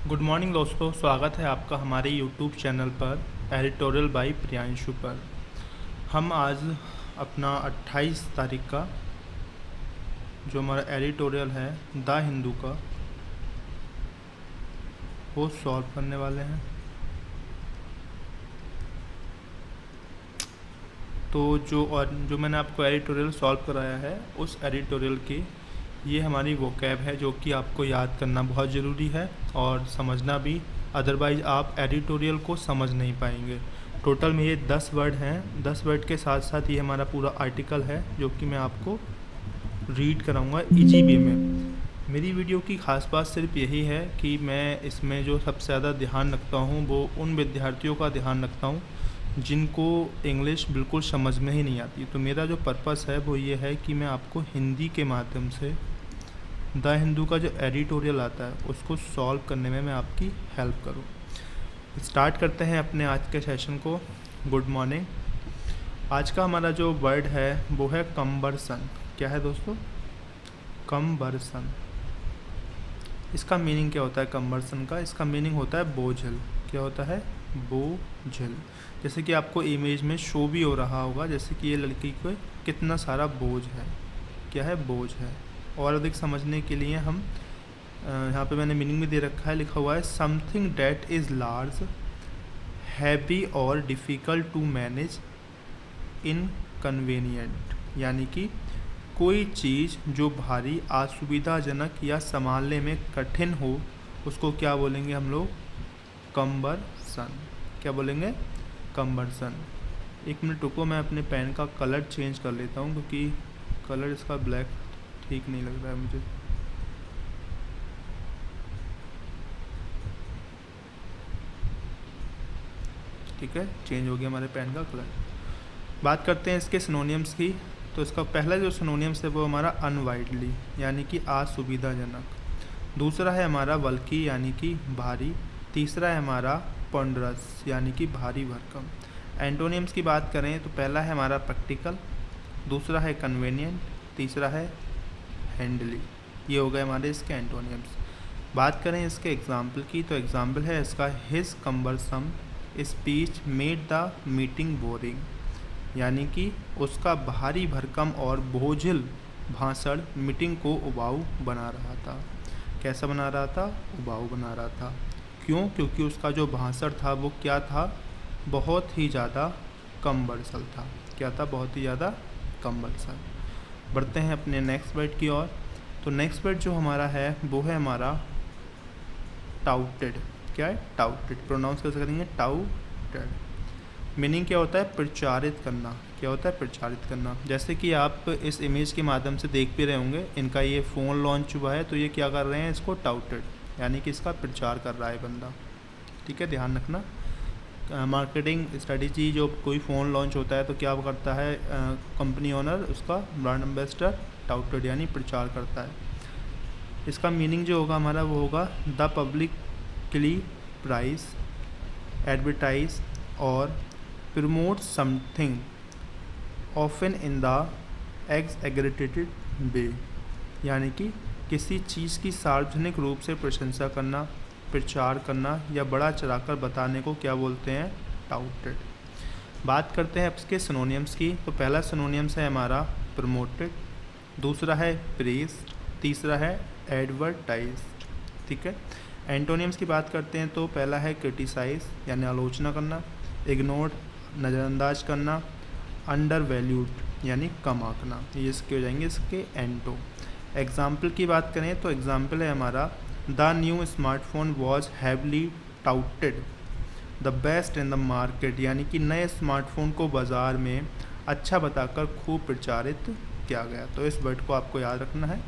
Good morning दोस्तों, स्वागत है आपका हमारे यूट्यूब चैनल पर एडिटोरियल बाय प्रियांशु पर। हम आज अपना 28 तारीख का जो हमारा एडिटोरियल है द हिंदू का वो सॉल्व करने वाले हैं। तो जो मैंने आपको एडिटोरियल सॉल्व कराया है उस एडिटोरियल की ये हमारी वोकैब है जो कि आपको याद करना बहुत ज़रूरी है और समझना भी, अदरवाइज़ आप एडिटोरियल को समझ नहीं पाएंगे। टोटल में ये 10 वर्ड हैं। 10 वर्ड के साथ साथ ये हमारा पूरा आर्टिकल है जो कि मैं आपको रीड कराऊंगा इजी वे में। मेरी वीडियो की ख़ास बात सिर्फ यही है कि मैं इसमें जो सबसे ज़्यादा ध्यान रखता हूँ वो उन विद्यार्थियों का ध्यान रखता हूँ जिनको इंग्लिश बिल्कुल समझ में ही नहीं आती। तो मेरा जो पर्पस है वो ये है कि मैं आपको हिंदी के माध्यम से द हिंदू का जो एडिटोरियल आता है उसको सॉल्व करने में मैं आपकी हेल्प करूं। स्टार्ट करते हैं अपने आज के सेशन को। Good morning. आज का हमारा जो वर्ड है वो है कंबरसन। क्या है दोस्तों? कंबरसन। इसका मीनिंग क्या होता है कंबरसन का? इसका मीनिंग होता है बोझिल। क्या होता है? बोझिल। जैसे कि आपको इमेज में शो भी हो रहा होगा, जैसे कि ये लड़की को कितना सारा बोझ है। क्या है? बोझ है। और अधिक समझने के लिए हम यहाँ पे मैंने मीनिंग भी दे रखा है, लिखा हुआ है something that is large, heavy और डिफ़िकल्ट टू मैनेज, इनकन्वीनियंट। यानी कि कोई चीज़ जो भारी, असुविधाजनक या संभालने में कठिन हो उसको क्या बोलेंगे हम लोग? कंबरसन। क्या बोलेंगे? कंबरसन। एक मिनट रुको, मैं अपने पेन का कलर चेंज कर लेता हूँ क्योंकि कलर इसका ब्लैक ठीक नहीं लग रहा है मुझे। ठीक है, चेंज हो गया हमारे पेन का कलर। बात करते हैं इसके सिनोनियम्स की। तो इसका पहला जो सिनोनियम्स है वो हमारा अनवाइडली यानी कि असुविधाजनक। दूसरा है हमारा वल्की यानी कि भारी। तीसरा है हमारा पॉन्डरस यानी कि भारी भरकम। एंटोनियम्स की बात करें तो पहला है हमारा प्रैक्टिकल, दूसरा है कन्वीनियंट, तीसरा है हैंडली। ये हो गए हमारे इसके एंटोनियम्स। बात करें इसके एग्जाम्पल की तो एग्जाम्पल है इसका his cumbersome speech made the meeting boring. यानी कि उसका भारी भरकम और बोझिल भाषण मीटिंग को उबाऊ बना रहा था। कैसा बना रहा था? उबाऊ बना रहा था। क्यों? क्योंकि उसका जो भाषण था वो क्या था? बहुत ही ज़्यादा कमबरसल था। क्या था? बहुत ही ज़्यादा कमबरसल। बढ़ते हैं अपने नेक्स्ट वर्ड की ओर। तो नेक्स्ट वर्ड जो हमारा है वो है हमारा टाउटेड। क्या है? टाउटेड। प्रोनाउंस कैसे करेंगे? टाउटेड। मीनिंग क्या होता है? प्रचारित करना। क्या होता है? प्रचारित करना। जैसे कि आप इस इमेज के माध्यम से देख भी रहे होंगे, इनका ये फ़ोन लॉन्च हुआ है तो ये क्या कर रहे हैं? इसको टाउटेड यानी कि इसका प्रचार कर रहा है बंदा। ठीक है, ध्यान रखना। मार्केटिंग स्ट्रेटेजी, जो कोई फ़ोन लॉन्च होता है तो क्या करता है कंपनी ओनर? उसका ब्रांड एम्बेसडर टाउटेड यानी प्रचार करता है। इसका मीनिंग जो होगा हमारा वो होगा द पब्लिकली प्राइस, एडवर्टाइज और promote something often in the aggregated way. यानी कि किसी चीज़ की सार्वजनिक रूप से प्रशंसा करना, प्रचार करना या बड़ा चढ़ाकर बताने को क्या बोलते हैं? टाउटेड। बात करते हैं इसके सिनोनियम्स की। तो पहला सिनोनियम्स है हमारा प्रमोटेड, दूसरा है प्रेज, तीसरा है एडवर्टाइज्ड। ठीक है। एंटोनियम्स की बात करते हैं तो पहला है क्रिटिसाइज यानी आलोचना करना, इग्नोर्ड नज़रअंदाज करना, अंडर वैल्यूड यानी कम आंकना। ये इसके हो जाएंगे इसके एंटो। एग्जाम्पल की बात करें तो एग्जाम्पल है हमारा the new smartphone was heavily touted the best in the market. यानी कि नए स्मार्टफोन को बाज़ार में अच्छा बताकर खूब प्रचारित किया गया। तो इस वर्ड को आपको याद रखना है।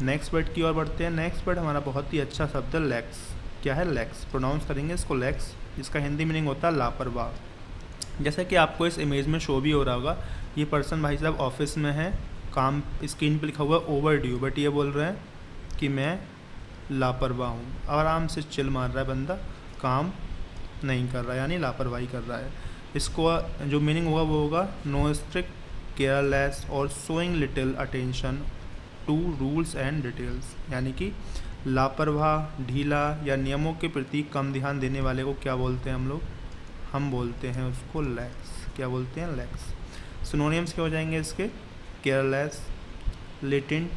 नेक्स्ट वर्ड की ओर बढ़ते हैं। नेक्स्ट वर्ड हमारा बहुत ही अच्छा शब्द है लैक्स। क्या है? लैक्स। प्रोनाउंस करेंगे इसको लैक्स, जिसका हिंदी मीनिंग होता है लापरवाह। जैसे कि आपको इस इमेज में शो भी हो रहा होगा, ये पर्सन भाई साहब ऑफिस में है, काम स्क्रीन पे लिखा हुआ है ओवर ड्यू, बट ये बोल रहे हैं कि मैं लापरवाह हूँ। आराम से चिल मार रहा है बंदा, काम नहीं कर रहा है यानी लापरवाही कर रहा है। इसको जो मीनिंग होगा वो होगा नो स्ट्रिक्ट, केयरलेस और showing little attention to rules and details. यानी कि लापरवाह, ढीला या नियमों के प्रति कम ध्यान देने वाले को क्या बोलते हैं हम लोग? हम बोलते हैं उसको लैक्स। क्या बोलते हैं? लैक्स। सिनोनिम्स क्या हो जाएंगे इसके? केयरलेस, लेटेंट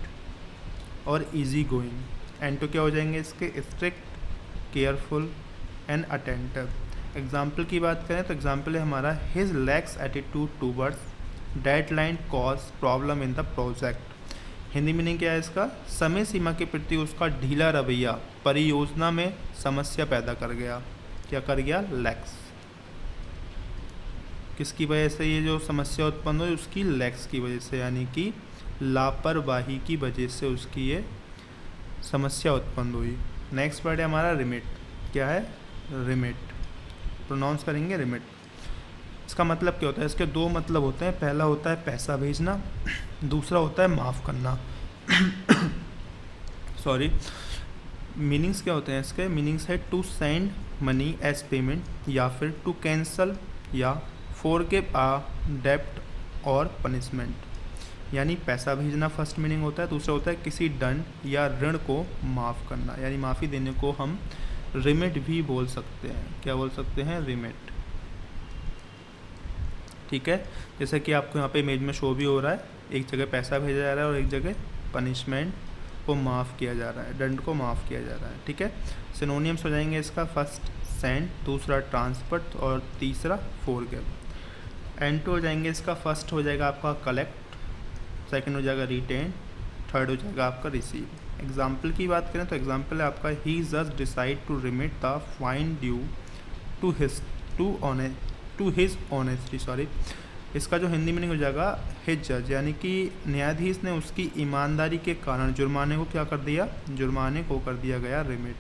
और इजी गोइंग। एंटो क्या हो जाएंगे इसके? Strict, careful and attentive. Example की बात करें तो एग्जाम्पल है हमारा his lakhs attitude towards deadline cause problem in the project. Hindi meaning क्या है इसका? समय सीमा के प्रति उसका ढीला रवैया परियोजना में समस्या पैदा कर गया। क्या कर गया? लैक्स। किसकी वजह से ये जो समस्या उत्पन्न हुई? उसकी लैक्स की वजह से, यानी कि लापरवाही की वजह से उसकी ये समस्या उत्पन्न हुई। नेक्स्ट वर्ड है हमारा रिमिट। क्या है? रिमिट। प्रोनाउंस करेंगे रिमिट। इसका मतलब क्या होता है? इसके दो मतलब होते हैं। पहला होता है पैसा भेजना, दूसरा होता है माफ़ करना। सॉरी। मीनिंग्स क्या होते हैं इसके? मीनिंग्स है to send money as payment, या फिर टू कैंसल, या फॉरगिव अ डेब्ट और पनिशमेंट। यानी पैसा भेजना फर्स्ट मीनिंग होता है, दूसरा होता है किसी दंड या ऋण को माफ़ करना, यानी माफ़ी देने को हम रिमिट भी बोल सकते हैं। क्या बोल सकते हैं? रिमिट। ठीक है, जैसे कि आपको यहाँ पे इमेज में शो भी हो रहा है, एक जगह पैसा भेजा जा रहा है और एक जगह पनिशमेंट को माफ़ किया जा रहा है, दंड को माफ़ किया जा रहा है। ठीक है, सिनोनियम्स हो जाएंगे इसका फर्स्ट सेंड, दूसरा ट्रांसफर और तीसरा फॉरगिव। एंड हो जाएंगे इसका फर्स्ट हो जाएगा आपका कलेक्ट, सेकंड हो जाएगा रिटेन, थर्ड हो जाएगा आपका रिसीव। एग्जाम्पल की बात करें तो एग्जाम्पल है आपका he just decide to remit the fine due to his honesty. Sorry, इसका जो हिंदी मीनिंग हो जाएगा हिज जज, यानी कि न्यायाधीश ने उसकी ईमानदारी के कारण जुर्माने को क्या कर दिया? जुर्माने को कर दिया गया रिमिट।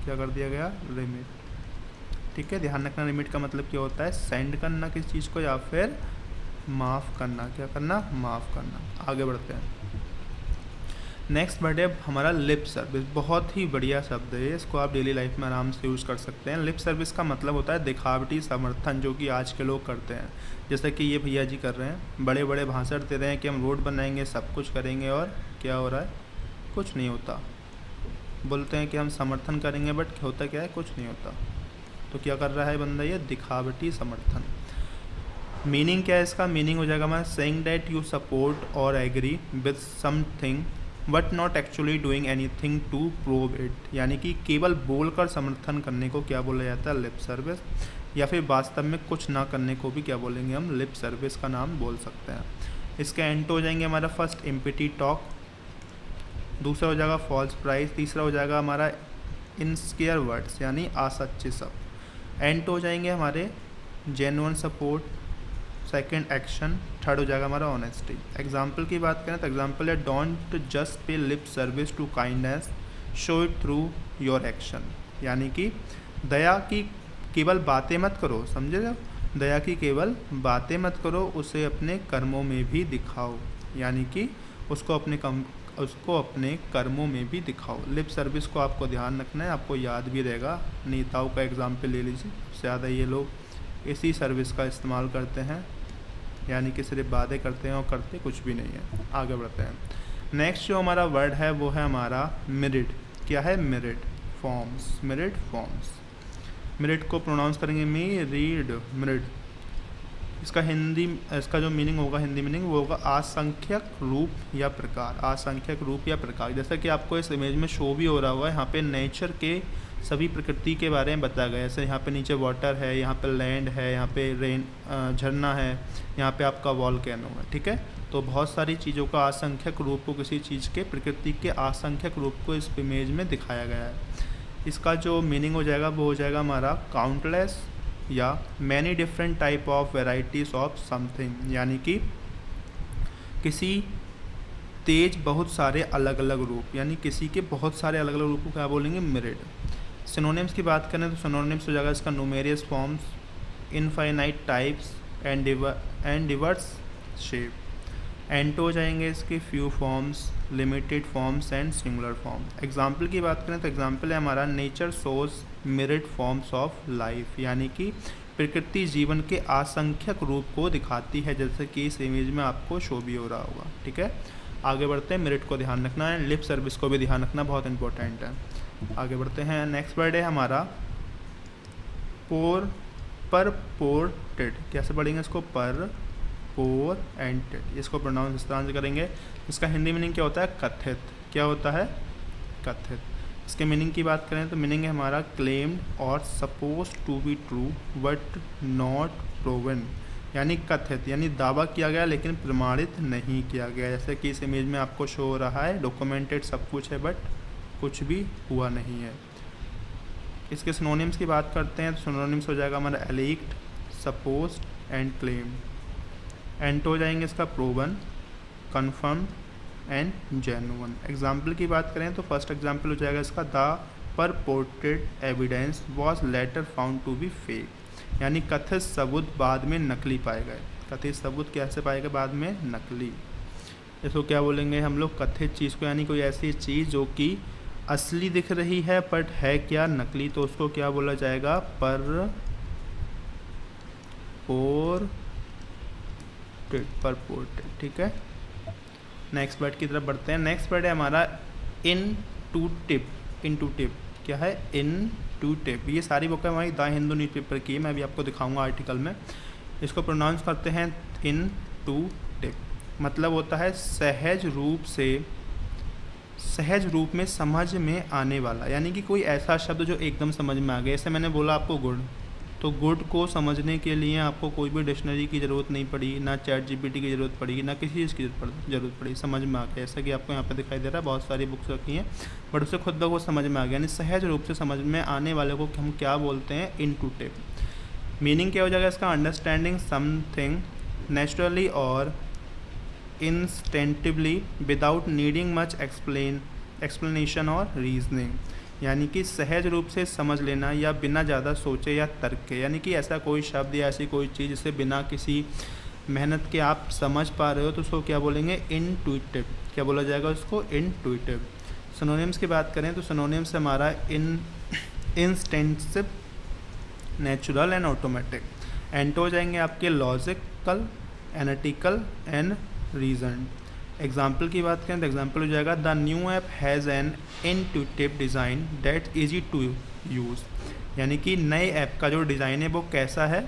क्या कर दिया गया? रिमिट। ठीक है, ध्यान रखना रिमिट का मतलब क्या होता है? सेंड करना किसी चीज़ को या फिर माफ़ करना। क्या करना? माफ़ करना। आगे बढ़ते हैं। नेक्स्ट वर्ड है हमारा लिप सर्विस। बहुत ही बढ़िया शब्द है, इसको आप डेली लाइफ में आराम से यूज़ कर सकते हैं। लिप सर्विस का मतलब होता है दिखावटी समर्थन, जो कि आज के लोग करते हैं। जैसे कि ये भैया जी कर रहे हैं, बड़े बड़े भाषण दे रहे हैं कि हम रोड बनाएंगे, सब कुछ करेंगे, और क्या हो रहा है? कुछ नहीं होता। बोलते हैं कि हम समर्थन करेंगे, बट होता क्या है? कुछ नहीं होता। तो क्या कर रहा है बंदा? ये दिखावटी समर्थन। मीनिंग क्या है इसका? मीनिंग हो जाएगा हमारा सेइंग दैट यू सपोर्ट और agree with something but not actually doing anything to prove it, यानी कि केवल बोलकर समर्थन करने को क्या बोला जाता है? Lip service. या फिर वास्तव में कुछ ना करने को भी क्या बोलेंगे हम? लिप सर्विस का नाम बोल सकते हैं। इसके एंड हो जाएंगे हमारा फर्स्ट एम्प्टी टॉक, दूसरा हो जाएगा फॉल्स प्राइस, तीसरा हो जाएगा हमारा इनस्केयर वर्ड्स, यानी असच्चे शब्द। एंड हो जाएंगे हमारे genuine support, second action, third हो जाएगा हमारा ऑनेस्टी। एग्जाम्पल की बात करें तो एग्जाम्पल है don't just pay lip service to kindness, show it through your action, यानी कि दया की केवल बातें मत करो, समझे जब? दया की केवल बातें मत करो, उसे अपने कर्मों में भी दिखाओ, यानी कि उसको अपने कर्मों में भी दिखाओ। लिप सर्विस को आपको ध्यान रखना है, आपको याद भी रहेगा। नेताओं का एग्जाम्पल ले लीजिए, ज़्यादा ये लोग इसी सर्विस का इस्तेमाल करते हैं, यानी कि सिर्फ बातें करते हैं और करते कुछ भी नहीं है। आगे बढ़ते हैं। नेक्स्ट जो हमारा वर्ड है वो है हमारा मिरिड। क्या है? मिरिड फॉर्म्स। मिरिड फॉर्म्स। मिरिड को प्रोनाउंस करेंगे मी रीड, मिरिड। इसका जो मीनिंग होगा, हिंदी मीनिंग, वो होगा असंख्यक रूप या प्रकार। असंख्यक रूप या प्रकार, जैसा कि आपको इस इमेज में शो भी हो रहा हुआ है, यहाँ पे नेचर के सभी प्रकृति के बारे में बताया गया है। जैसे यहाँ पे नीचे वाटर है, यहाँ पे लैंड है, यहाँ पे रेन झरना है, यहाँ पे आपका वॉल्केनो है। ठीक है, तो बहुत सारी चीज़ों का असंख्यक रूप को, किसी चीज़ के प्रकृति के असंख्यक रूप को इस इमेज में दिखाया गया है। इसका जो मीनिंग हो जाएगा वो हो जाएगा हमारा काउंटलेस या many different type of varieties of something, यानी कि किसी तेज बहुत सारे अलग अलग रूप, यानी किसी के बहुत सारे अलग अलग रूप को क्या बोलेंगे? मिरिड। सिनोनिम्स की बात करें तो सिनोनिम्स हो जाएगा इसका numerous forms, infinite types and diverse shape. एंटो हो जाएंगे इसके few forms, limited forms and singular form. Example की बात करें तो एग्जाम्पल है हमारा nature shows myriad forms of life, यानी कि प्रकृति जीवन के असंख्यक रूप को दिखाती है, जैसे कि इस इमेज में आपको शो भी हो रहा होगा। ठीक है, आगे बढ़ते हैं, मेरिट को ध्यान रखना है, लिप सर्विस को भी ध्यान रखना बहुत इंपॉर्टेंट है। आगे बढ़ते हैं, नेक्स्ट वर्ड है हमारा परपोर्टेड। कैसे पढ़ेंगे इसको? परपोर्टेड। इसको प्रोनाउंस इस तरह से करेंगे। इसका हिंदी मीनिंग क्या होता है? कथित। क्या होता है? कथित। इसके मीनिंग की बात करें तो मीनिंग है हमारा क्लेम्ड और suppose to be true but not proven. यानी कथित यानी दावा किया गया लेकिन प्रमाणित नहीं किया गया। जैसे कि इस इमेज में आपको शो हो रहा है, डॉक्यूमेंटेड सब कुछ है बट कुछ भी हुआ नहीं है। इसके सिनोनिम्स की बात करते हैं तो सिनोनिम्स हो जाएगा हमारा alleged, supposed and claimed. And हो जाएंगे इसका proven, confirm and genuine. Example की बात करें तो फर्स्ट एग्जाम्पल हो जाएगा इसका the purported evidence was later found to be fake. यानी कथित सबूत बाद में नकली पाए गए। कथित सबूत कैसे पाए गए? बाद में नकली। इसको क्या बोलेंगे हम लोग? कथित चीज़ को, यानी कोई ऐसी चीज़ जो कि असली दिख रही है बट है क्या? नकली। तो उसको क्या बोला जाएगा? परपोर्टेड। ठीक है, नेक्स्ट वर्ड की तरफ बढ़ते हैं। नेक्स्ट वर्ड है हमारा इनटूटिव। इनटूटिव क्या है? इनटूटिव। ये सारी बुक है हमारी द हिंदू न्यूज़पेपर की है, मैं अभी आपको दिखाऊंगा आर्टिकल में। इसको प्रोनाउंस करते हैं इनटूटिव। मतलब होता है सहज रूप में समझ में आने वाला। यानी कि कोई ऐसा शब्द जो एकदम समझ में आ गया। जैसे मैंने बोला आपको गुड, तो गुड को समझने के लिए आपको कोई भी डिक्शनरी की ज़रूरत नहीं पड़ी, ना चैट जीपीटी की ज़रूरत पड़ी, ना किसी चीज़ की ज़रूरत पड़ी, समझ में आ गया। जैसा कि आपको यहाँ पे दिखाई दे रहा है, बहुत सारी बुक्स रखी हैं बट उसे खुद ब खुद समझ में आ गया। यानी सहज रूप से समझ में आने वाले को हम क्या बोलते हैं? इनटूटिव। मीनिंग क्या हो जाएगा इसका? अंडरस्टैंडिंग समथिंग नेचुरली और इंस्टेंटिवली विदाउट नीडिंग मच एक्सप्लेनेशन और रीजनिंग। यानी कि सहज रूप से समझ लेना या बिना ज़्यादा सोचे या तर्क के। यानी कि ऐसा कोई शब्द या ऐसी कोई चीज़ जिसे बिना किसी मेहनत के आप समझ पा रहे हो तो उसको क्या बोलेंगे? इनटूटिव। क्या बोला जाएगा उसको? इनटूटिव। सिनोनिम्स की बात करें तो सिनोनिम्स हमारा instinctive, natural and automatic. And हो जाएंगे आपके logical, analytical and reason. Example की बात करें तो एग्जाम्पल हो जाएगा the new app has an intuitive design that easy to use. यानी कि नए ऐप का जो डिज़ाइन है वो कैसा है?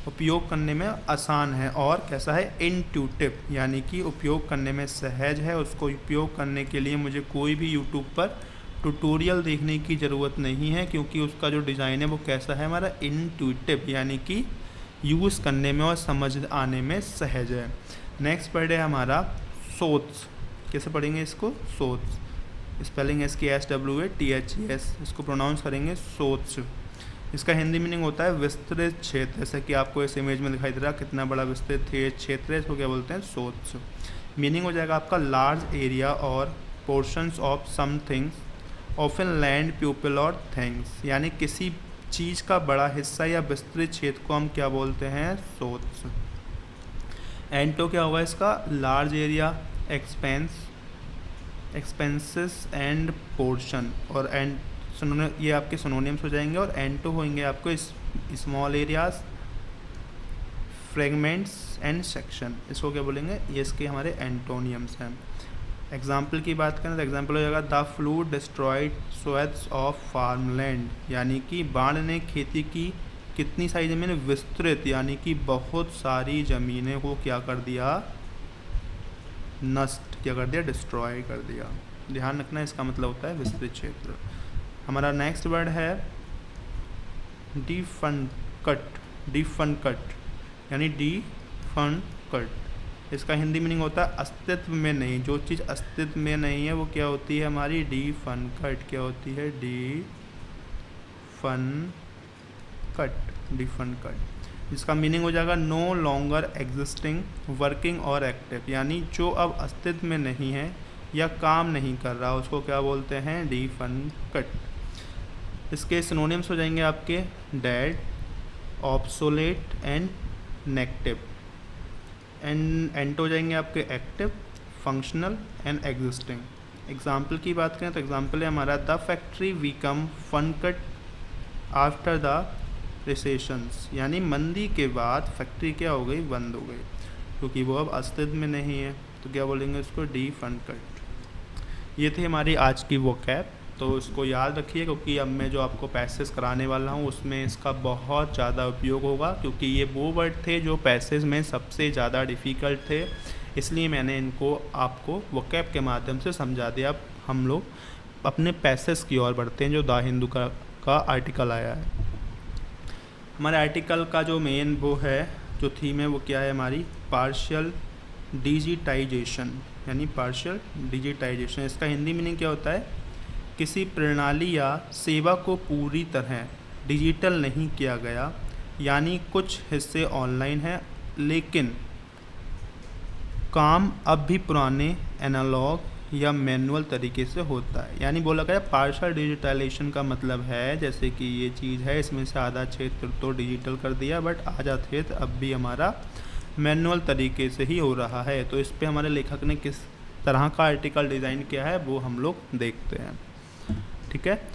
उपयोग करने में आसान है और कैसा है? इंट्यूटिव। यानी कि उपयोग करने में सहज है। उसको उपयोग करने के लिए मुझे कोई भी यूट्यूब पर ट्यूटोरियल देखने की ज़रूरत नहीं है, क्योंकि उसका जो डिज़ाइन है वो कैसा है? हमारा इंट्यूटिव। यानी कि यूज़ करने में और समझ आने में सहज है। नेक्स्ट वर्ड है हमारा सोच। कैसे पढ़ेंगे इसको? सोच। स्पेलिंग है इसकी SWATHES। इसको प्रोनाउंस करेंगे सोच। इसका हिंदी मीनिंग होता है विस्तृत क्षेत्र। जैसे कि आपको इस इमेज में दिखाई दे रहा है कितना बड़ा विस्तृत क्षेत्र है, इसको क्या बोलते हैं? सोच। मीनिंग हो जाएगा आपका लार्ज एरिया और portions of somethings of land, people और थिंग्स। यानी किसी चीज़ का बड़ा हिस्सा या विस्तृत क्षेत्र को हम क्या बोलते हैं? सोच। एंड तो क्या होगा इसका? Large area, expenses end portion. और एंड ये आपके सिनोनिम्स हो जाएंगे। और एंड तो होंगे आपको small areas, fragments and section. इसको क्या बोलेंगे? ये इसके हमारे एंटोनियम्स हैं। एग्जाम्पल की बात करें तो एग्जाम्पल हो जाएगा the flood destroyed swathes of farmland. यानी कि बाढ़ ने खेती की कितनी सारी ज़मीन? विस्तृत। यानी कि बहुत सारी ज़मीनें को क्या कर दिया? नष्ट। क्या कर दिया? डिस्ट्रॉय कर दिया। ध्यान रखना, इसका मतलब होता है विस्तृत क्षेत्र। हमारा नेक्स्ट वर्ड है डिफनकट। डिफनकट यानी डिफनकट। इसका हिंदी मीनिंग होता है अस्तित्व में नहीं। जो चीज़ अस्तित्व में नहीं है वो क्या होती है? हमारी डिफनकट। क्या होती है? डिफनकट। इसका मीनिंग हो जाएगा नो लॉन्गर एग्जिस्टिंग, वर्किंग और एक्टिव। यानी जो अब अस्तित्व में नहीं है या काम नहीं कर रहा, उसको क्या बोलते हैं? डिफनकट। इसके सिनोनिम्स हो जाएंगे आपके dead, obsolete and negative. And हो जाएंगे आपके active, functional and existing. Example की बात करें तो एग्जाम्पल है हमारा the factory become defunct after the recessions. यानी मंदी के बाद फैक्ट्री क्या हो गई? बंद हो गई, क्योंकि वो अब अस्तित्व में नहीं है। तो क्या बोलेंगे उसको, डिफंक्ट। ये थी हमारी आज की वोकैब, तो इसको याद रखिए क्योंकि अब मैं जो आपको पैसेज कराने वाला हूँ उसमें इसका बहुत ज़्यादा उपयोग होगा, क्योंकि ये वो वर्ड थे जो पैसेज में सबसे ज़्यादा डिफ़िकल्ट थे, इसलिए मैंने इनको आपको वोकैब के माध्यम से समझा दिया। अब हम लोग अपने पैसेज की ओर बढ़ते हैं जो द हिंदू का आर्टिकल आया है। हमारे आर्टिकल का जो मेन वो है, जो थीम है वो क्या है हमारी, पार्शियल डिजिटाइजेशन, यानी पार्शियल डिजिटाइजेशन। इसका हिंदी मीनिंग क्या होता है, किसी प्रणाली या सेवा को पूरी तरह डिजिटल नहीं किया गया, यानी कुछ हिस्से ऑनलाइन हैं लेकिन काम अब भी पुराने एनालॉग या मैनुअल तरीके से होता है। यानी बोला गया पार्शियल डिजिटलाइजेशन का मतलब है जैसे कि ये चीज़ है, इसमें से आधा क्षेत्र तो डिजिटल कर दिया बट आधा क्षेत्र अब भी हमारा मैनुअल तरीके से ही हो रहा है। तो इस पे हमारे लेखक ने किस तरह का आर्टिकल डिज़ाइन किया है वो हम लोग देखते हैं। ठीक है,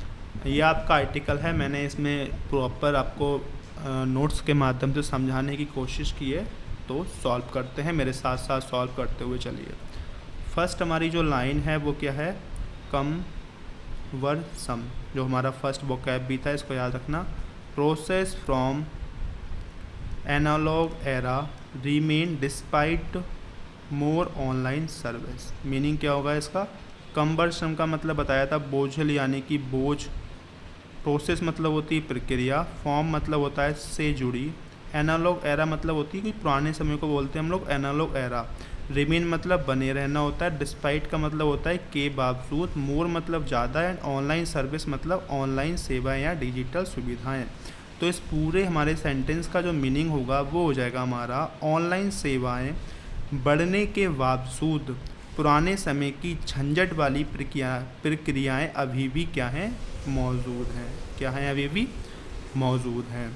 ये आपका आर्टिकल है, मैंने इसमें प्रॉपर आपको नोट्स के माध्यम से समझाने की कोशिश की है, तो सॉल्व करते हैं, मेरे साथ साथ सॉल्व करते हुए चलिए। फर्स्ट हमारी जो लाइन है वो क्या है, कन्वर्सम, जो हमारा फर्स्ट वोकैब भी था, इसको याद रखना। Process from analog era remain despite more online service. Meaning क्या होगा इसका, कन्वर्सन का मतलब बताया था बोझल यानी कि बोझ, प्रोसेस मतलब होती है प्रक्रिया, फॉर्म मतलब होता है से जुड़ी, एनालॉग एरा मतलब होती है कि पुराने समय को बोलते हैं हम लोग एनालॉग एरा, रिमेन मतलब बने रहना होता है, डिस्पाइट का मतलब होता है के बावजूद, मोर मतलब ज़्यादा, एंड ऑनलाइन सर्विस मतलब ऑनलाइन सेवाएं या डिजिटल सुविधाएं। तो इस पूरे हमारे सेंटेंस का जो मीनिंग होगा वो हो जाएगा हमारा, ऑनलाइन सेवाएं बढ़ने के बावजूद पुराने समय की झंझट वाली प्रक्रियाएं अभी भी क्या हैं, मौजूद हैं। क्या हैं, अभी भी मौजूद हैं।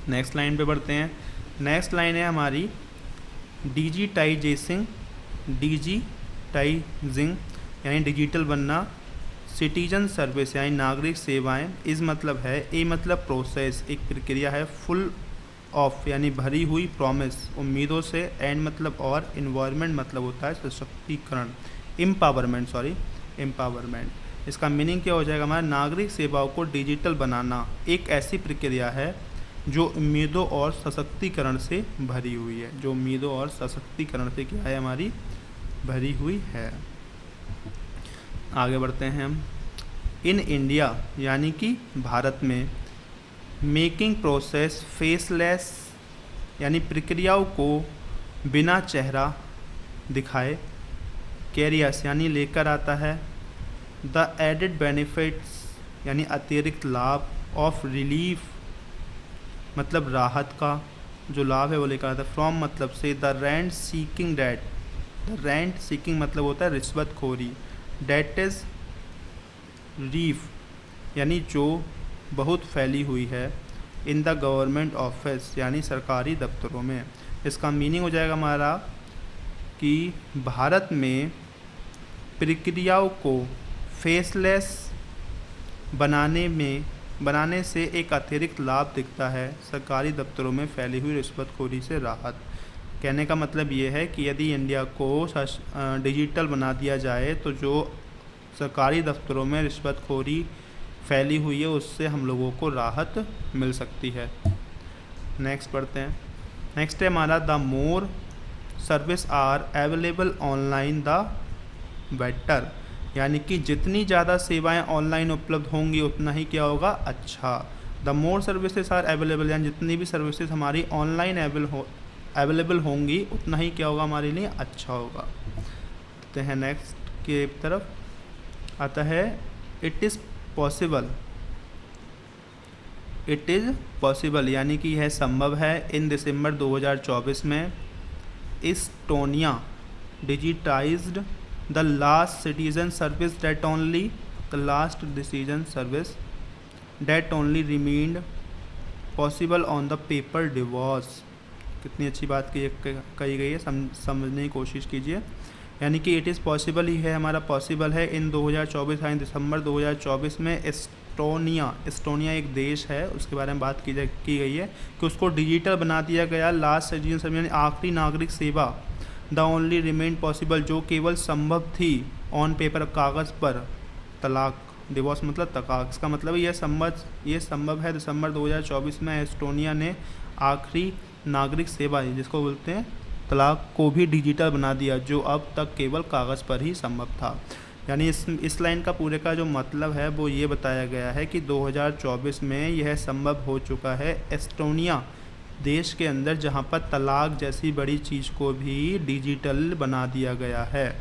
नेक्स्ट लाइन पे बढ़ते हैं। नेक्स्ट लाइन है हमारी डिजिटाइजिंग यानी डिजिटल बनना, सिटीजन सर्विस यानी नागरिक सेवाएं, इस मतलब है, ए मतलब प्रोसेस एक प्रक्रिया है, फुल ऑफ यानी भरी हुई, प्रॉमिस उम्मीदों से, एंड मतलब और, इन्वायरमेंट मतलब होता है सशक्तिकरण, एम्पावरमेंट। इसका मीनिंग क्या हो जाएगा हमारा, नागरिक सेवाओं को डिजिटल बनाना एक ऐसी प्रक्रिया है जो उम्मीदों और सशक्तिकरण से भरी हुई है, जो उम्मीदों और सशक्तिकरण से क्या है हमारी, भरी हुई है। आगे बढ़ते हैं हम। इन इंडिया यानी कि भारत में, मेकिंग प्रोसेस फेसलेस यानी प्रक्रियाओं को बिना चेहरा दिखाए, कैरियस यानी लेकर आता है, द एडेड बेनिफिट्स यानी अतिरिक्त लाभ, ऑफ रिलीफ मतलब राहत का जो लाभ है वो लेकर आता है, फ्रॉम मतलब से, the rent seeking debt, the rent seeking मतलब होता है रिश्वतखोरी, डेट इज़ रीफ यानी जो बहुत फैली हुई है, इन द गवर्नमेंट ऑफिस यानी सरकारी दफ्तरों में। इसका मीनिंग हो जाएगा हमारा कि भारत में प्रक्रियाओं को फेसलेस बनाने से एक अतिरिक्त लाभ दिखता है, सरकारी दफ्तरों में फैली हुई रिश्वतखोरी से राहत। कहने का मतलब ये है कि यदि इंडिया को डिजिटल बना दिया जाए तो जो सरकारी दफ्तरों में रिश्वतखोरी फैली हुई है उससे हम लोगों को राहत मिल सकती है। नेक्स्ट पढ़ते हैं। नेक्स्ट है हमारा, the more service are available online the better, यानी कि जितनी ज़्यादा सेवाएं ऑनलाइन उपलब्ध होंगी उतना ही क्या होगा, अच्छा। The more services are available यानी जितनी भी सर्विसेज हमारी ऑनलाइन अवेलेबल होंगी उतना ही क्या होगा, हमारे लिए अच्छा होगा। तो है नेक्स्ट के तरफ आता है, इट इज़ पॉसिबल यानी कि यह संभव है, इन दिसंबर 2024 में Estonia digitised the last citizen service that only remained possible on the paper divorce. कितनी अच्छी बात कही गई है, समझने की कोशिश कीजिए। यानी कि इट इज़ पॉसिबल ही है, हमारा पॉसिबल है, इन 2024 यानी दिसंबर 2024 में एस्टोनिया एक देश है, उसके बारे में बात की गई है कि उसको डिजिटल बना दिया गया, लास्ट सिटीजन सर्विस यानी आखिरी नागरिक सेवा द ओनली रिमेन पॉसिबल, जो केवल संभव थी, ऑन पेपर, कागज़ पर, तलाक, डिवोर्स मतलब तलाक। इसका मतलब ये संभव है। दिसंबर 2024 में एस्टोनिया ने आखिरी नागरिक सेवा, जिसको बोलते हैं तलाक, को भी डिजिटल बना दिया, जो अब तक केवल कागज़ पर ही संभव था। यानी इस लाइन का पूरे का जो मतलब है वो ये बताया गया है कि 2024 में यह संभव हो चुका है एस्टोनिया देश के अंदर, जहाँ पर तलाक जैसी बड़ी चीज़ को भी डिजिटल बना दिया गया है।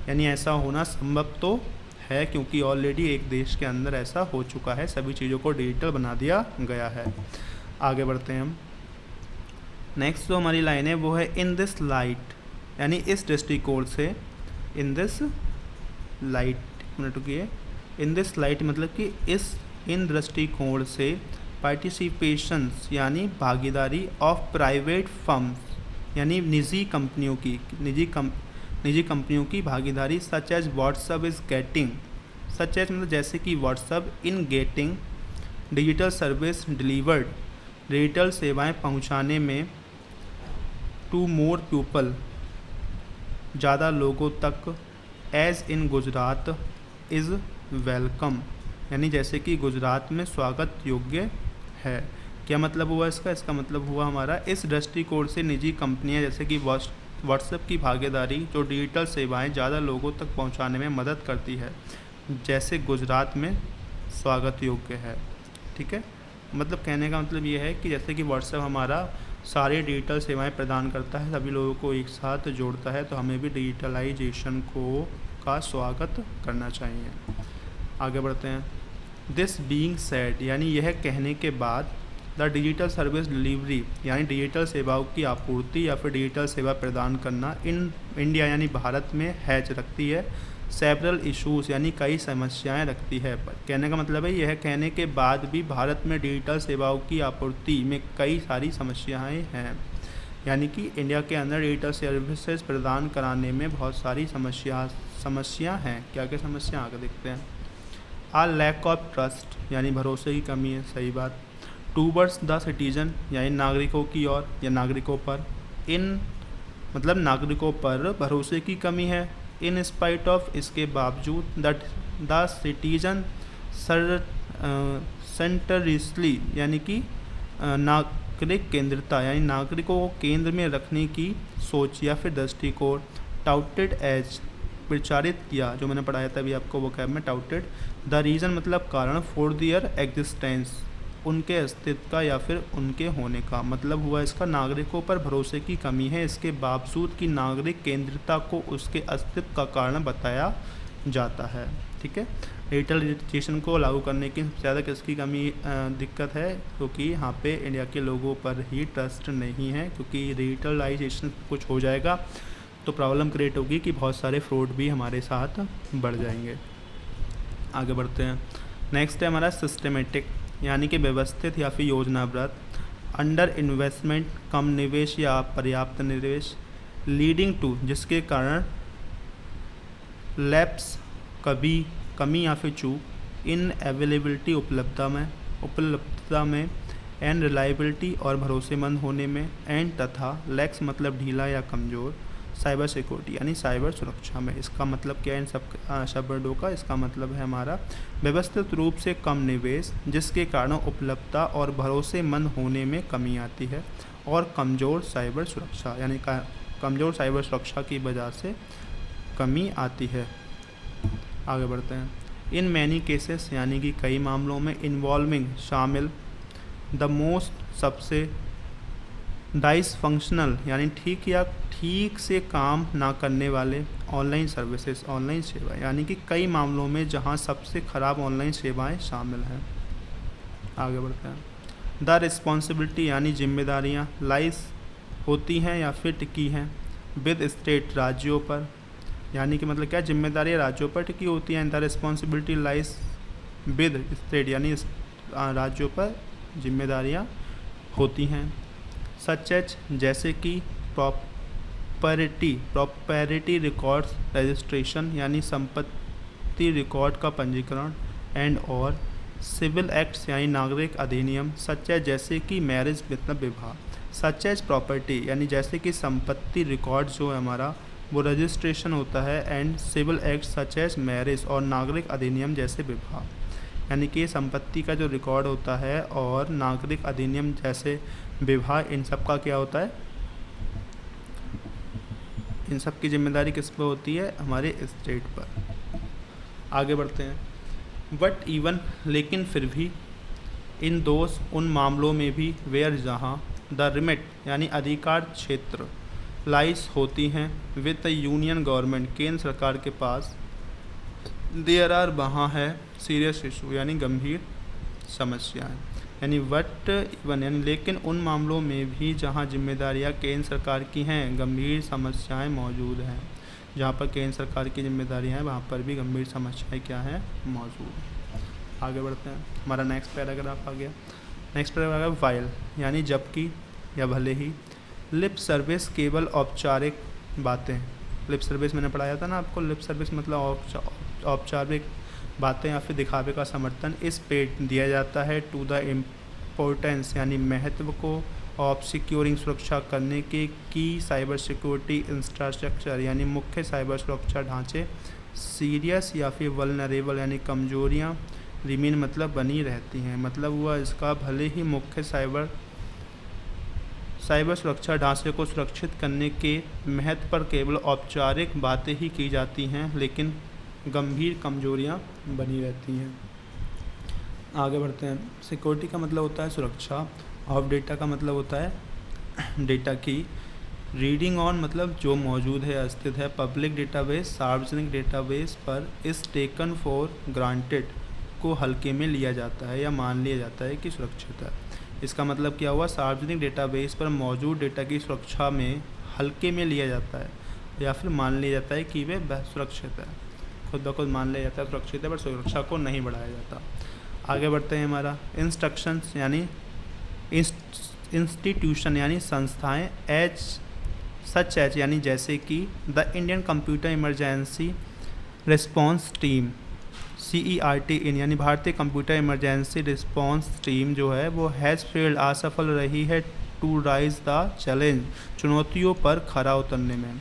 यानी ऐसा होना संभव तो है, क्योंकि ऑलरेडी एक देश के अंदर ऐसा हो चुका है, सभी चीज़ों को डिजिटल बना दिया गया है। आगे बढ़ते हैं हम। नेक्स्ट जो हमारी लाइन है वो है इन दिस लाइट, यानी इस दृष्टिकोण से, इन दिस लाइट, मिनट रुकिए, इन दिस लाइट मतलब कि इन दृष्टिकोण से, पार्टिसिपेशंस यानी भागीदारी, ऑफ प्राइवेट फर्म्स यानी निजी कंपनियों की भागीदारी, such as WhatsApp is getting, such as मतलब जैसे कि WhatsApp, in getting digital service delivered, digital सेवाएं पहुंचाने में, टू मोर पीपल, ज़्यादा लोगों तक, as in Gujarat is welcome, यानी जैसे कि गुजरात में स्वागत योग्य है। क्या मतलब हुआ इसका मतलब हुआ हमारा, इस दृष्टिकोण से निजी कंपनियां जैसे कि व्हाट्सएप की भागीदारी, जो डिजिटल सेवाएं ज़्यादा लोगों तक पहुंचाने में मदद करती है, जैसे गुजरात में स्वागत योग्य है। ठीक है, मतलब कहने का मतलब ये है कि जैसे कि व्हाट्सएप हमारा सारी डिजिटल सेवाएं प्रदान करता है, सभी लोगों को एक साथ जोड़ता है, तो हमें भी डिजिटलाइजेशन का स्वागत करना चाहिए। आगे बढ़ते हैं। दिस बीइंग सेड, यानी यह कहने के बाद, द डिजिटल सर्विस डिलीवरी यानी डिजिटल सेवाओं की आपूर्ति या फिर डिजिटल सेवा प्रदान करना, इन इंडिया यानी भारत में हैज रखती है, सेवरल इशूज़ यानी कई समस्याएं रखती है। कहने का मतलब है यह कहने के बाद भी भारत में डिजिटल सेवाओं की आपूर्ति में कई सारी समस्याएं हैं, यानी कि इंडिया के अंदर डिजिटल सर्विसेज प्रदान कराने में बहुत सारी समस्या हैं। क्या क्या समस्या आगे देखते हैं। आ लैक ऑफ ट्रस्ट यानी भरोसे की कमी है, सही बात। टूवर्ड्स द सिटीजन यानी नागरिकों की ओर या नागरिकों पर, इन मतलब नागरिकों पर भरोसे की कमी है। इन स्पाइट ऑफ, इसके बावजूद, द सिटीजन सेंटरिस्टली यानी कि नागरिक केंद्रिता यानी नागरिकों को केंद्र में रखने की सोच या फिर दृष्टिकोण, टाउटेड एज प्रचारित किया, जो मैंने पढ़ाया था अभी आपको वो कैब में, टाउटेड। द रीज़न मतलब कारण, फॉर दियर एग्जिस्टेंस उनके अस्तित्व का या फिर उनके होने का। मतलब हुआ इसका नागरिकों पर भरोसे की कमी है, इसके बावजूद कि नागरिक केंद्रिता को उसके अस्तित्व का कारण बताया जाता है। ठीक है, डिजिटलाइजेशन को लागू करने की सबसे ज़्यादा किसकी कमी दिक्कत है, क्योंकि यहाँ पे इंडिया के लोगों पर ही ट्रस्ट नहीं है, क्योंकि डिजिटलाइजेशन कुछ हो जाएगा तो प्रॉब्लम क्रिएट होगी कि बहुत सारे फ्रॉड भी हमारे साथ बढ़ जाएंगे। आगे बढ़ते हैं। नेक्स्ट है हमारा सिस्टमेटिक यानी कि व्यवस्थित या फिर योजनाबद्ध, अंडर इन्वेस्टमेंट कम निवेश या पर्याप्त निवेश, लीडिंग टू जिसके कारण, लैप्स कमी या फिर चूक, इन अवेलेबिलिटी उपलब्धता में, एंड रिलायबिलिटी और भरोसेमंद होने में, एंड तथा, लैक्स मतलब ढीला या कमज़ोर, साइबर सिक्योरिटी यानी साइबर सुरक्षा में। इसका मतलब क्या है इन सब शब्दों का, इसका मतलब है हमारा व्यवस्थित रूप से कम निवेश जिसके कारण उपलब्धता और भरोसेमंद होने में कमी आती है, और कमज़ोर साइबर सुरक्षा यानी कमज़ोर साइबर सुरक्षा की वजह से कमी आती है। आगे बढ़ते हैं। इन मैनी केसेस यानी कि कई मामलों में, इन्वॉल्विंग शामिल, द मोस्ट सबसे, डाइस फंक्शनल यानी ठीक से काम ना करने वाले, ऑनलाइन सर्विसेज ऑनलाइन सेवा यानी कि कई मामलों में जहां सबसे ख़राब ऑनलाइन सेवाएं शामिल हैं। आगे बढ़ते हैं। द रिस्पॉन्सिबिलिटी यानी जिम्मेदारियां, लाइस होती हैं या फिर टिकी हैं, विद स्टेट राज्यों पर, यानी कि मतलब क्या, जिम्मेदारियां राज्यों पर टिकी होती हैं। The responsibility lies with state यानी राज्यों पर जिम्मेदारियां होती हैं। सच एज जैसे कि प्रॉपर्टी रिकॉर्ड्स रजिस्ट्रेशन यानी संपत्ति रिकॉर्ड का पंजीकरण, एंड और सिविल एक्ट्स यानी नागरिक अधिनियम, सच एज जैसे कि मैरिज मतलब विवाह, सच एज प्रॉपर्टी यानी जैसे कि संपत्ति रिकॉर्ड जो है हमारा वो रजिस्ट्रेशन होता है, and civil act such as marriage और नागरिक अधिनियम जैसे विवाह, यानी कि संपत्ति का जो रिकॉर्ड होता है और नागरिक अधिनियम जैसे विवाह, इन सब का क्या होता है, इन सब की जिम्मेदारी किस पर होती है, हमारे स्टेट पर। आगे बढ़ते हैं। बट इवन लेकिन फिर भी, इन दोष उन मामलों में भी वेयर जहाँ द रिमिट यानी अधिकार क्षेत्र लाइस होती हैं विद द यूनियन गवर्नमेंट केंद्र सरकार के पास, देयर आर वहाँ है सीरियस इशू यानी गंभीर समस्याएं, यानी वट इवन यानी लेकिन उन मामलों में भी जहाँ जिम्मेदारियाँ केंद्र सरकार की हैं गंभीर समस्याएं मौजूद हैं। जहाँ पर केंद्र सरकार की जिम्मेदारियाँ हैं वहाँ पर भी गंभीर समस्याएं क्या हैं, मौजूद हैं। आगे बढ़ते हैं। हमारा नेक्स्ट पैराग्राफ आ गया। नेक्स्ट पैराग्राफ वाइल यानी जबकि या भले ही, लिप सर्विस केवल औपचारिक बातें, लिप सर्विस मैंने पढ़ाया था ना आपको, लिप सर्विस मतलब औपचारिक बातें या फिर दिखावे का समर्थन इस पे दिया जाता है टू द इम्पोर्टेंस यानी महत्व को ऑफ सिक्योरिंग सुरक्षा करने के की साइबर सिक्योरिटी इंफ्रास्ट्रक्चर यानी मुख्य साइबर सुरक्षा ढांचे, सीरियस या फिर वल्नरेबल यानी कमजोरियाँ रिमेन मतलब बनी रहती हैं। मतलब हुआ इसका भले ही मुख्य साइबर सुरक्षा ढांचे को सुरक्षित करने के महत्व पर केवल औपचारिक बातें ही की जाती हैं, लेकिन गंभीर कमजोरियां बनी रहती हैं। आगे बढ़ते हैं। सिक्योरिटी का मतलब होता है सुरक्षा, ऑफ डेटा का मतलब होता है डेटा की, रीडिंग ऑन मतलब जो मौजूद है अस्तित्व है, पब्लिक डेटाबेस सार्वजनिक डेटाबेस पर इस टेकन फॉर ग्रांटेड को हल्के में लिया जाता है या मान लिया जाता है कि सुरक्षित है। इसका मतलब क्या हुआ, सार्वजनिक डेटाबेस पर मौजूद डेटा की सुरक्षा में हल्के में लिया जाता है या फिर मान लिया जाता है कि वे सुरक्षित है, खुद ब खुद मान लिया जाता है सुरक्षित है, पर सुरक्षा को नहीं बढ़ाया जाता। आगे बढ़ते हैं। हमारा इंस्ट्रक्शंस यानी इंस्टीट्यूशन यानी संस्थाएं, एज सच एज यानी जैसे कि the Indian computer emergency response team CERT इन यानी भारतीय कंप्यूटर इमरजेंसी रिस्पॉन्स टीम जो है वो हैज़ फेल्ड असफल रही है टू राइज द चैलेंज चुनौतियों पर खरा उतरने में,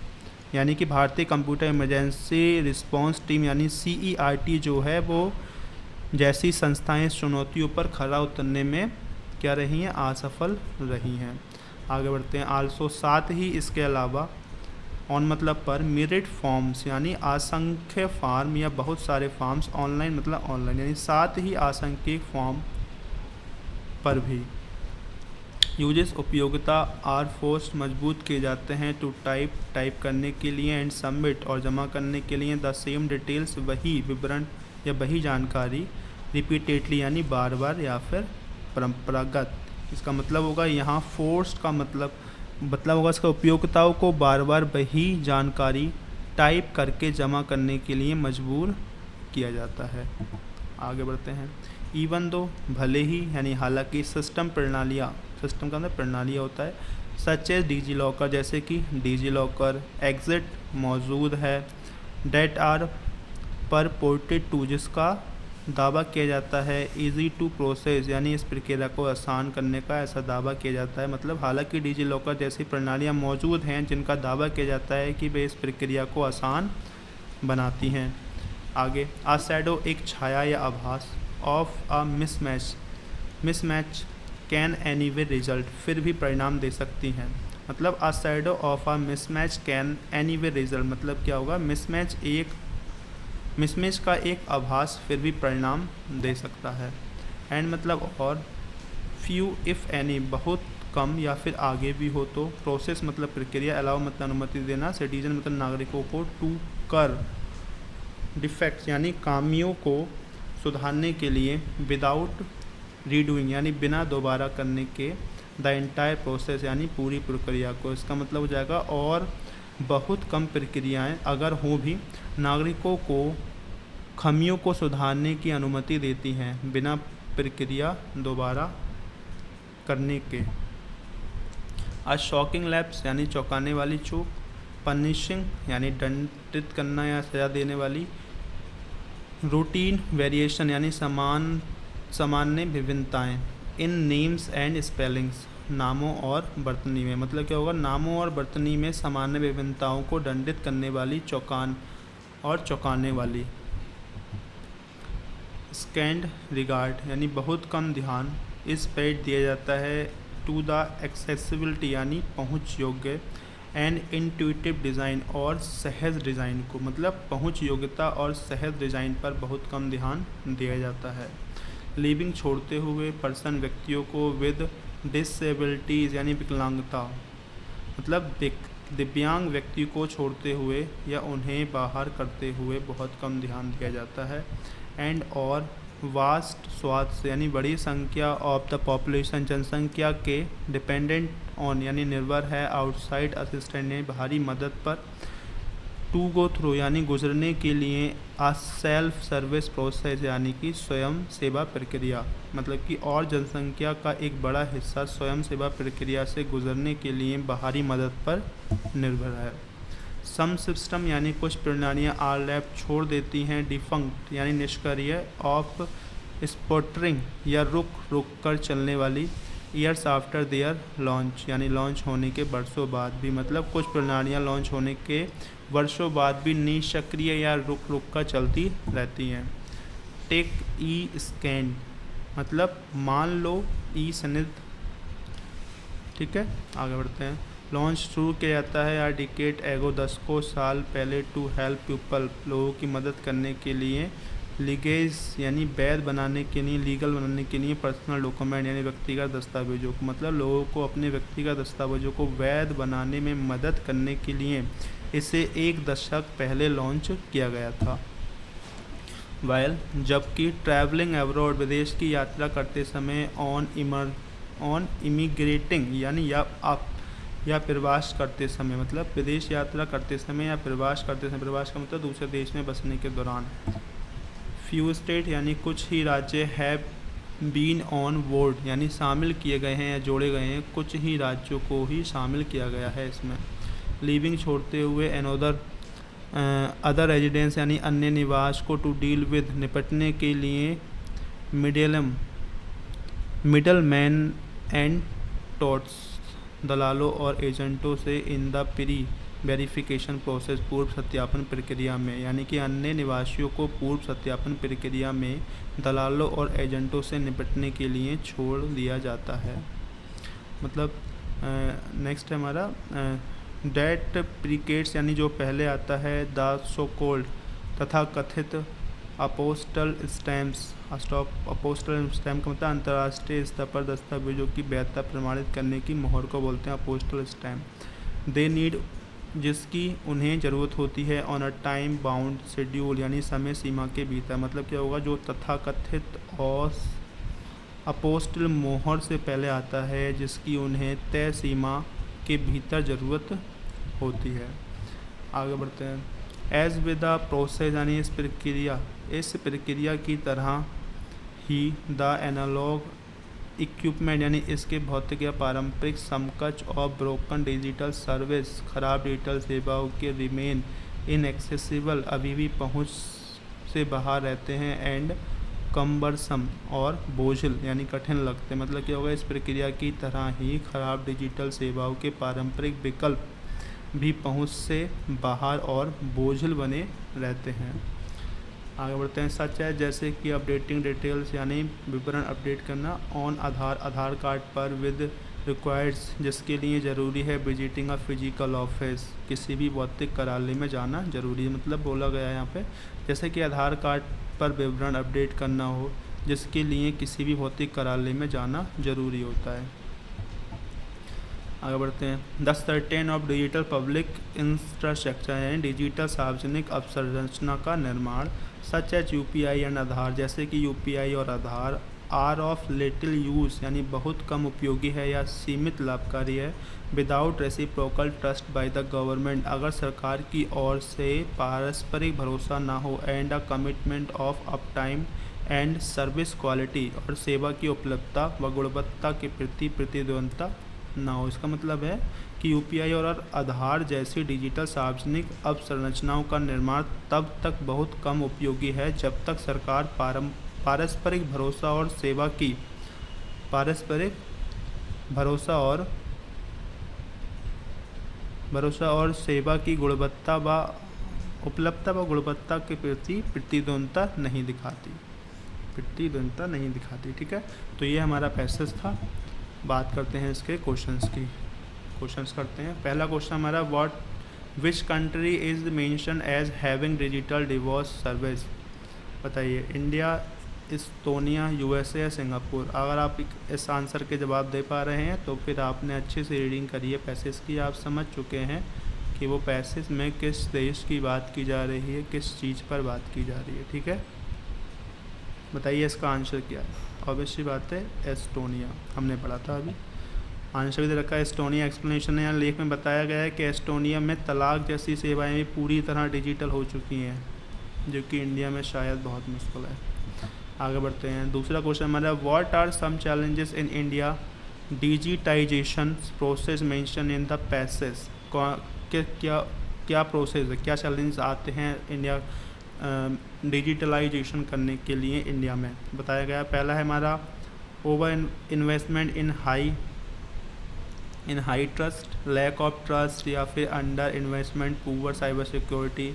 यानी कि भारतीय कंप्यूटर इमरजेंसी रिस्पॉन्स टीम यानी CERT जो है वो जैसी संस्थाएं चुनौतियों पर खरा उतरने में क्या रही हैं, असफल रही हैं। आगे बढ़ते हैं। आल्सो साथ ही इसके अलावा, ऑन मतलब पर, मेरिट फॉर्म्स यानी असंख्य फार्म या बहुत सारे फॉर्म्स, ऑनलाइन मतलब ऑनलाइन यानी साथ ही असंख्य फॉर्म पर भी यूजेस उपयोगिता आर फोर्स मजबूत किए जाते हैं टू टाइप करने के लिए एंड सबमिट और जमा करने के लिए द सेम डिटेल्स वही विवरण या वही जानकारी रिपीटेडली यानी बार बार या फिर परंपरागत। इसका मतलब होगा यहाँ फोर्स का मतलब होगा इसका उपयोक्ताओं को बार बार वही जानकारी टाइप करके जमा करने के लिए मजबूर किया जाता है। आगे बढ़ते हैं। इवन दो भले ही यानी हालांकि सिस्टम प्रणालियाँ, सिस्टम का मतलब प्रणालियाँ होता है, सच एज डिजी लॉकर जैसे कि डिजी लॉकर एग्जिट मौजूद है, डेट आर पर पोर्टेड टू जिसका दावा किया जाता है, इजी टू प्रोसेस यानी इस प्रक्रिया को आसान करने का ऐसा दावा किया जाता है। मतलब हालांकि डिजी लॉकर जैसी प्रणालियाँ मौजूद हैं जिनका दावा किया जाता है कि वे इस प्रक्रिया को आसान बनाती हैं। आगे, आ शैडो एक छाया या आभास, of a mismatch can anyway result फिर भी परिणाम दे सकती हैं। मतलब a shadow of a mismatch can anyway result मतलब क्या होगा, मिसमैच का एक आभास फिर भी परिणाम दे सकता है। एंड मतलब और, फ्यू इफ़ एनी बहुत कम या फिर आगे भी हो तो, प्रोसेस मतलब प्रक्रिया, अलाउ मतलब अनुमति देना, सिटीजन मतलब नागरिकों को, टू कर डिफेक्ट्स यानी खामियों को सुधारने के लिए, विदाउट रीडूइंग यानी बिना दोबारा करने के, द एंटायर प्रोसेस यानी पूरी प्रक्रिया को। इसका मतलब हो जाएगा और बहुत कम प्रक्रियाएं अगर हों भी नागरिकों को खामियों को सुधारने की अनुमति देती हैं बिना प्रक्रिया दोबारा करने के। आज शॉकिंग लैप्स यानी चौंकाने वाली चूक, पनिशिंग यानी दंडित करना या सजा देने वाली, रूटीन वेरिएशन यानी सामान्य विभिन्नताएं, इन नेम्स एंड स्पेलिंग्स नामों और वर्तनी में, मतलब क्या होगा, नामों और वर्तनी में सामान्य विभिन्नताओं को दंडित करने वाली, चौंकाने वाली। स्कैंड रिगार्ड यानी बहुत कम ध्यान, इस पेड दिया जाता है टू द एक्सेसिबिलिटी यानी पहुँच योग्य, एंड इंट्यूटिव डिज़ाइन और सहज डिज़ाइन को, मतलब पहुँच योग्यता और सहज डिज़ाइन पर बहुत कम ध्यान दिया जाता है। लिविंग छोड़ते हुए पर्सन व्यक्तियों को विद डिसेबिलिटीज़ यानी विकलांगता, मतलब दिव्यांग व्यक्ति को छोड़ते हुए या उन्हें बाहर करते हुए बहुत कम ध्यान दिया जाता है। एंड और वास्ट स्वास्थ्य यानी बड़ी संख्या ऑफ द पॉपुलेशन जनसंख्या के डिपेंडेंट ऑन यानी निर्भर है आउटसाइड असिस्टेंट यानी बाहरी मदद पर, टू गो थ्रू यानी गुजरने के लिए, आ सेल्फ सर्विस प्रोसेस यानी कि स्वयं सेवा प्रक्रिया, मतलब कि और जनसंख्या का एक बड़ा हिस्सा स्वयं सेवा प्रक्रिया से गुजरने के लिए बाहरी मदद पर निर्भर है। सम सिस्टम यानी कुछ प्रणालियाँ आर लेफ्ट छोड़ देती हैं, डिफंक्ट यानी निष्क्रिय, ऑफ स्पॉटरिंग या रुक कर चलने वाली, ईयर्स आफ्टर देयर लॉन्च यानी लॉन्च होने के वर्षों बाद भी, मतलब कुछ प्रणालियाँ लॉन्च होने के वर्षों बाद भी निष्क्रिय या रुक कर चलती रहती हैं। टेक ई स्कैन मतलब मान लो ई सनिध, ठीक है, आगे बढ़ते हैं। लॉन्च शुरू किया जाता है या डिकेट एगो, दशकों साल पहले, टू हेल्प पीपल लोगों की मदद करने के लिए, लीगेज यानी वैध बनाने के लिए, लीगल बनाने के लिए, पर्सनल डॉक्यूमेंट यानी व्यक्तिगत दस्तावेजों को, मतलब लोगों को अपने व्यक्तिगत दस्तावेजों को वैध बनाने में मदद करने के लिए इसे 1 दशक पहले लॉन्च किया गया था। जबकि ट्रैवलिंग अब्रॉड विदेश की यात्रा करते समय, ऑन इमिग्रेटिंग यानी या प्रवास करते समय, मतलब विदेश यात्रा करते समय या प्रवास करते समय, प्रवास का मतलब दूसरे देश में बसने के दौरान। फ्यू स्टेट यानी कुछ ही राज्य हैव बीन ऑन बोर्ड यानी शामिल किए गए हैं या जोड़े गए हैं, कुछ ही राज्यों को ही शामिल किया गया है इसमें। लिविंग छोड़ते हुए एनोदर अदर रेजिडेंस यानी अन्य निवास को, टू डील विद निपटने के लिए, मिडल मैन एंड टॉट्स दलालों और एजेंटों से, in the pre verification process पूर्व सत्यापन प्रक्रिया में, यानी कि अन्य निवासियों को पूर्व सत्यापन प्रक्रिया में दलालों और एजेंटों से निपटने के लिए छोड़ दिया जाता है। मतलब नेक्स्ट है हमारा डेट प्रीकेट्स यानी जो पहले आता है, द सो कॉल्ड तथा कथित अपोस्टल स्टैम्प्स, अपोस्टल स्टैम्प का मतलब अंतर्राष्ट्रीय स्तर पर दस्तावेजों की वैधता प्रमाणित करने की मोहर को बोलते हैं अपोस्टल स्टैम्प। दे नीड जिसकी उन्हें ज़रूरत होती है, on a time bound schedule यानी समय सीमा के भीतर, मतलब क्या होगा, जो तथाकथित और अपोस्टल मोहर से पहले आता है जिसकी उन्हें तय सीमा के भीतर ज़रूरत होती है। आगे बढ़ते हैं। एज विद द प्रोसेस यानी इस प्रक्रिया की तरह ही द एनालॉग इक्विपमेंट यानी इसके भौतिक या पारंपरिक समकक्ष और ब्रोकन डिजिटल सर्विस, खराब डिजिटल सेवाओं के रिमेन इनएक्सेसिबल अभी भी पहुंच से बाहर रहते हैं, एंड कम्बरसम और बोझिल यानी कठिन लगते, मतलब क्या होगा, इस प्रक्रिया की तरह ही खराब डिजिटल सेवाओं के पारंपरिक विकल्प भी पहुंच से बाहर और बोझिल बने रहते हैं। आगे बढ़ते हैं। सच है जैसे कि अपडेटिंग डिटेल्स यानी विवरण अपडेट करना, ऑन आधार कार्ड पर विद रिक्वायर्ड्स जिसके लिए ज़रूरी है, विजिटिंग अ फिजिकल ऑफिस किसी भी भौतिक कार्यालय में जाना जरूरी है, मतलब बोला गया है यहाँ पे जैसे कि आधार कार्ड पर विवरण अपडेट करना हो जिसके लिए किसी भी भौतिक कार्यालय में जाना जरूरी होता है। आगे बढ़ते हैं। The certain of digital public infrastructure यानी डिजिटल सार्वजनिक अवसंरचना का निर्माण, सच एज यूपीआई एंड आधार जैसे कि यूपीआई और आधार, आर ऑफ लिटिल यूज़ यानी बहुत कम उपयोगी है या सीमित लाभकारी है, without reciprocal trust by the government अगर सरकार की ओर से पारस्परिक भरोसा ना हो, and a commitment of up time and service quality और सेवा की उपलब्धता व गुणवत्ता के प्रति प्रतिद्वंद्विता ना हो। इसका मतलब है कि यूपीआई और आधार जैसी डिजिटल सार्वजनिक अवसंरचनाओं का निर्माण तब तक बहुत कम उपयोगी है जब तक सरकार पारस्परिक भरोसा और सेवा की पारस्परिक भरोसा और सेवा की गुणवत्ता व उपलब्धता व गुणवत्ता के प्रति प्रतिद्वंद्विता नहीं दिखाती। ठीक है, तो ये हमारा पैसेज था। बात करते हैं इसके क्वेश्चंस करते हैं। पहला क्वेश्चन हमारा which country is mention as having digital divorce service. बताइए, इंडिया, एस्टोनिया, यूएसए या सिंगापुर। अगर आप इस आंसर के जवाब दे पा रहे हैं तो फिर आपने अच्छे से रीडिंग करी है पैसेज की, आप समझ चुके हैं कि वो पैसेज में किस देश की बात की जा रही है, किस चीज़ पर बात की जा रही है। ठीक है, बताइए इसका आंसर क्या है। ऑब्वियसली बात है एस्टोनिया, हमने पढ़ा था अभी। आंसर भी दे रखा है एस्टोनिया। एक्सप्लेनेशन यहाँ लेख में बताया गया है कि एस्टोनिया में तलाक जैसी सेवाएं भी पूरी तरह डिजिटल हो चुकी हैं, जो कि इंडिया में शायद बहुत मुश्किल है। आगे बढ़ते हैं। दूसरा क्वेश्चन हमारा what are some challenges in India digitization process mention in the passage. क्या प्रोसेस है, क्या चैलेंज आते हैं इंडिया डिजिटलाइजेशन करने के लिए इंडिया में। बताया गया पहला है हमारा over investment in high trust, lack of trust, या फिर under investment, poor cyber security,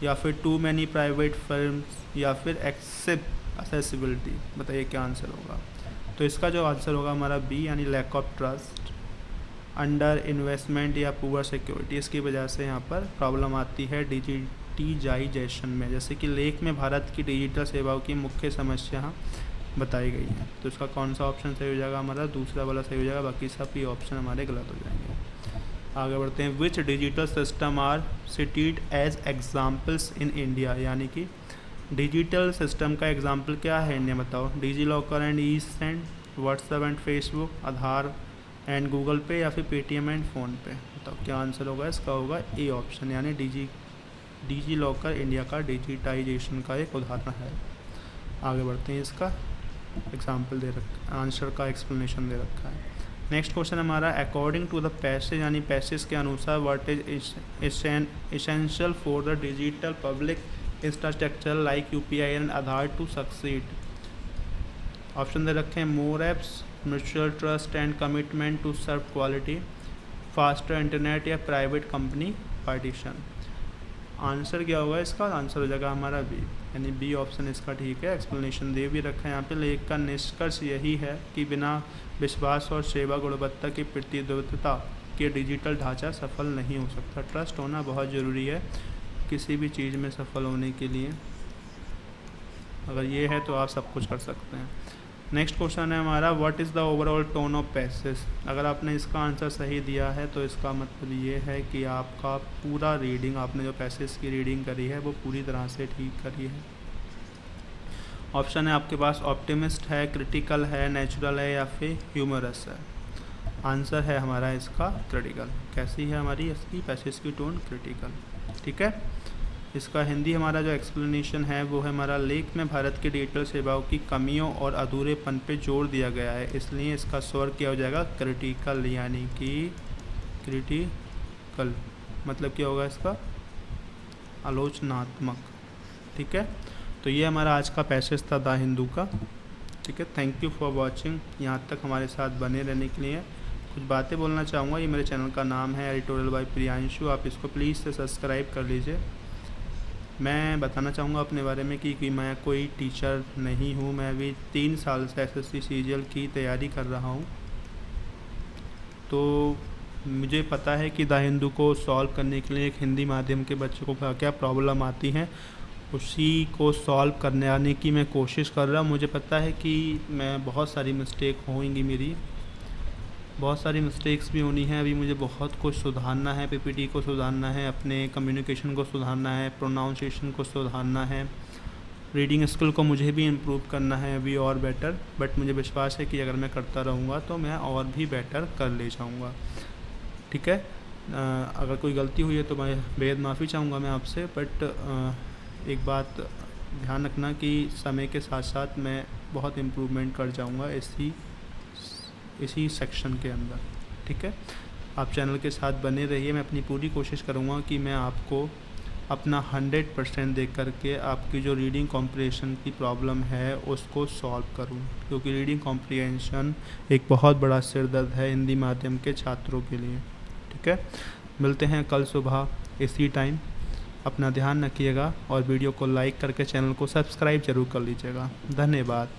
या फिर टू मैनी प्राइवेट फर्म्स, या फिर एक्सेसिबिलिटी। बताइए क्या आंसर होगा। तो इसका जो आंसर होगा हमारा बी, यानी lack of trust, under investment या पुअर सिक्योरिटी। इसकी वजह से यहाँ पर प्रॉब्लम आती है डिजिटाइजेशन में। जैसे कि लेख में भारत की डिजिटल सेवाओं की मुख्य समस्या बताई गई है। तो इसका कौन सा ऑप्शन सही हो जाएगा हमारा, दूसरा वाला सही हो जाएगा, बाकी सब ये ऑप्शन हमारे गलत हो जाएंगे। आगे बढ़ते हैं। Which digital system are cited as examples in India. यानी कि डिजिटल सिस्टम का एग्जाम्पल क्या है इंडिया, बताओ। DigiLocker and e send, WhatsApp and Facebook, Aadhaar and Google Pay, या फिर पेटीएम एंड फ़ोनपे। बताओ क्या आंसर होगा इसका। होगा ए ऑप्शन, यानी डिजी लॉकर इंडिया का डिजिटाइजेशन का एक उदाहरण है। आगे बढ़ते हैं। इसका एग्जाम्पल दे रखा, आंसर का एक्सप्लेनेशन दे रखा है। नेक्स्ट क्वेश्चन हमारा अकॉर्डिंग टू द पैसेज, यानी पैसेज के अनुसार what is essential for the digital public infrastructure like UPI and Aadhaar to succeed. Option दे रखे हैं more apps, mutual trust and commitment to serve quality, faster internet, या private company partition. Answer क्या होगा इसका, आंसर हो जाएगा हमारा बी, यानी बी ऑप्शन इसका ठीक है। एक्सप्लेनेशन दे भी रखा है यहाँ पे। लेख का निष्कर्ष यही है कि बिना विश्वास और सेवा गुणवत्ता की प्रतिद्वंद्विता के डिजिटल ढांचा सफल नहीं हो सकता। ट्रस्ट होना बहुत ज़रूरी है किसी भी चीज़ में सफल होने के लिए। अगर ये है तो आप सब कुछ कर सकते हैं। नेक्स्ट क्वेश्चन है हमारा what is the overall tone of passage. अगर आपने इसका आंसर सही दिया है तो इसका मतलब ये है कि आपका पूरा रीडिंग, आपने जो पैसेज की रीडिंग करी है वो पूरी तरह से ठीक करी है। ऑप्शन है आपके पास ऑप्टिमिस्ट है, क्रिटिकल है, नेचुरल है, या फिर ह्यूमरस है। आंसर है हमारा इसका क्रिटिकल। कैसी है हमारी इसकी पैसेज की टोन, क्रिटिकल। ठीक है। इसका हिंदी हमारा जो एक्सप्लेनेशन है वो है हमारा लेख में भारत की डिजिटल सेवाओं की कमियों और अधूरेपन पे जोर दिया गया है, इसलिए इसका स्वर क्या हो जाएगा, क्रिटिकल। यानी कि क्रिटिकल मतलब क्या होगा इसका, आलोचनात्मक। ठीक है। तो ये हमारा आज का पैसेज था द हिंदू का। ठीक है। Thank you for watching. यहाँ तक हमारे साथ बने रहने के लिए कुछ बातें बोलना चाहूँगा। ये मेरे चैनल का नाम है एडिटोरियल बाय प्रियांशु, आप इसको प्लीज़ से सब्सक्राइब कर लीजिए। मैं बताना चाहूँगा अपने बारे में कि मैं कोई टीचर नहीं हूँ। मैं अभी 3 साल से एसएससी सीजीएल की तैयारी कर रहा हूँ। तो मुझे पता है कि द हिंदू को सॉल्व करने के लिए एक हिंदी माध्यम के बच्चों को क्या क्या प्रॉब्लम आती हैं, उसी को सॉल्व करने आने की मैं कोशिश कर रहा हूँ। मुझे पता है कि मैं बहुत सारी मिस्टेक होंगी, मेरी बहुत सारी मिस्टेक्स भी होनी है। अभी मुझे बहुत कुछ सुधारना है, पीपीटी को सुधारना है, अपने कम्युनिकेशन को सुधारना है, प्रोनाउंसिएशन को सुधारना है, रीडिंग स्किल को मुझे भी इम्प्रूव करना है अभी और बेटर। बट मुझे विश्वास है कि अगर मैं करता रहूँगा तो मैं और भी बेटर कर ले जाऊँगा। ठीक है। अगर कोई गलती हुई है तो मैं बेहद माफ़ी चाहूँगा मैं आपसे। बट एक बात ध्यान रखना कि समय के साथ साथ मैं बहुत इम्प्रूवमेंट कर जाऊँगा इसी सेक्शन के अंदर। ठीक है। आप चैनल के साथ बने रहिए। मैं अपनी पूरी कोशिश करूँगा कि मैं आपको अपना 100% दे करके आपकी जो रीडिंग कॉम्प्रिहेंशन की प्रॉब्लम है उसको सॉल्व करूं, क्योंकि रीडिंग कॉम्प्रिहेंशन एक बहुत बड़ा सिरदर्द है हिंदी माध्यम के छात्रों के लिए। ठीक है, मिलते हैं कल सुबह इसी टाइम। अपना ध्यान रखिएगा और वीडियो को लाइक करके चैनल को सब्सक्राइब जरूर कर लीजिएगा। धन्यवाद।